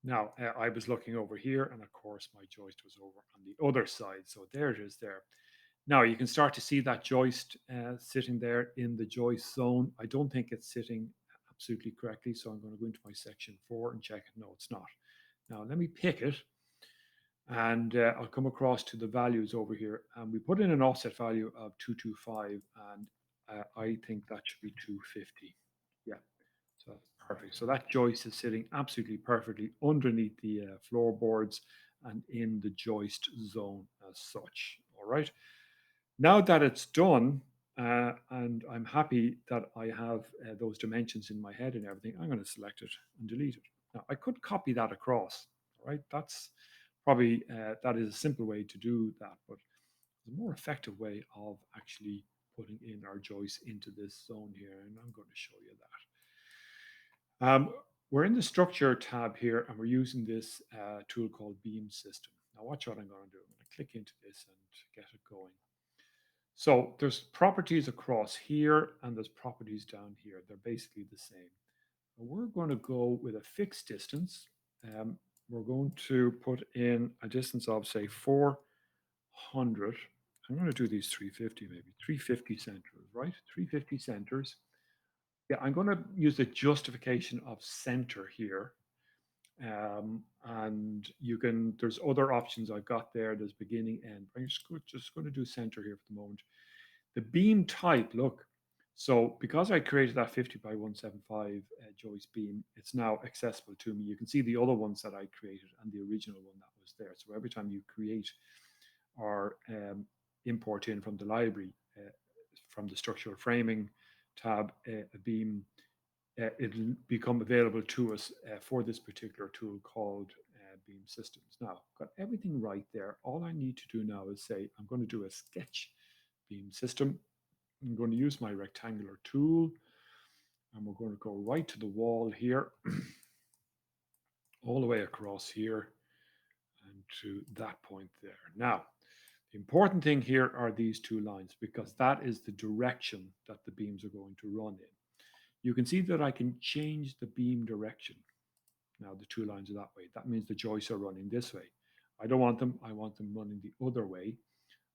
Now, I was looking over here, and of course, my joist was over on the other side. So there it is there. Now you can start to see that joist sitting there in the joist zone. I don't think it's sitting absolutely correctly, so I'm going to go into my section 4 and check it. No, it's not. Now let me pick it, and I'll come across to the values over here, and we put in an offset value of 225, and I think that should be 250. Yeah, so that's perfect. So that joist is sitting absolutely perfectly underneath the floorboards and in the joist zone as such. All right. Now that it's done, and I'm happy that I have those dimensions in my head and everything, I'm going to select it and delete it. Now, I could copy that across, right? That's probably, that is a simple way to do that, but there's a more effective way of actually putting in our joists into this zone here, and I'm going to show you that. We're in the structure tab here, and we're using this tool called Beam System. Now watch what I'm going to do. I'm going to click into this and get it going. So there's properties across here and there's properties down here. They're basically the same. We're going to go with a fixed distance. Um, we're going to put in a distance of, say, 400. I'm going to do these 350, maybe 350 centers, right? 350 centers. Yeah, I'm going to use the justification of center here. And you can, there's other options I've got there. There's beginning, end. I'm just going to do center here for the moment. The beam type, look, so because I created that 50 by 175 joist beam, it's now accessible to me. You can see the other ones that I created and the original one that was there. So every time you create or import in from the library, from the structural framing tab, a beam, it'll become available to us for this particular tool called Beam Systems. Now, got everything right there. All I need to do now is say, I'm going to do a sketch beam system. I'm going to use my rectangular tool, and we're going to go right to the wall here, all the way across here and to that point there. Now, the important thing here are these two lines because that is the direction that the beams are going to run in. You can see that I can change the beam direction. Now the two lines are that way. That means the joists are running this way. I don't want them. I want them running the other way.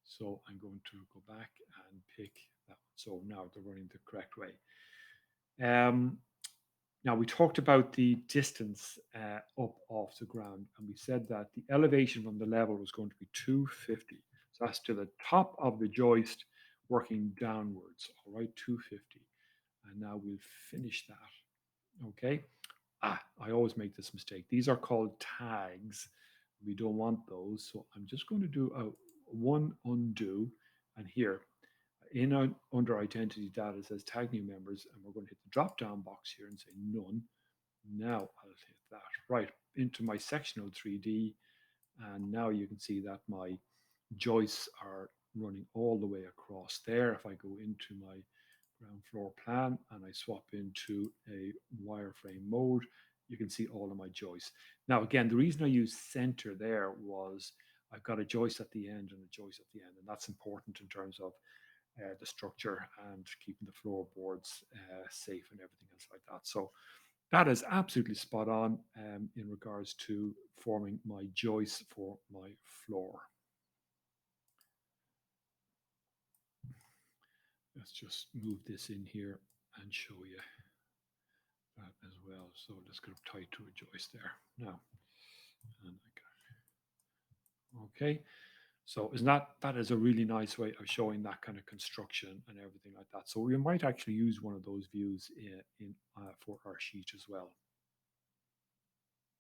So I'm going to go back and pick that one. So now they're running the correct way. Um, Now we talked about the distance up off the ground, and we said that the elevation from the level was going to be 250. So that's to the top of the joist working downwards. All right, 250. And now we'll finish that. Okay. I always make this mistake. These are called tags. We don't want those. So I'm just going to do a one undo. And here under identity data it says tag new members, and we're going to hit the drop down box here and say none. Now I'll hit that right into my sectional 3D, and now you can see that my joists are running all the way across there. If I go into my ground floor plan and I swap into a wireframe mode, you can see all of my joists. Now again, the reason I use center there was I've got a joist at the end and a joist at the end, and that's important in terms of the structure and keeping the floorboards safe and everything else like that. So that is absolutely spot on in regards to forming my joists for my floor. Let's just move this in here and show you that as well. So let's get tight to a joist there now. And okay. So isn't that is a really nice way of showing that kind of construction and everything like that. So we might actually use one of those views in for our sheet as well.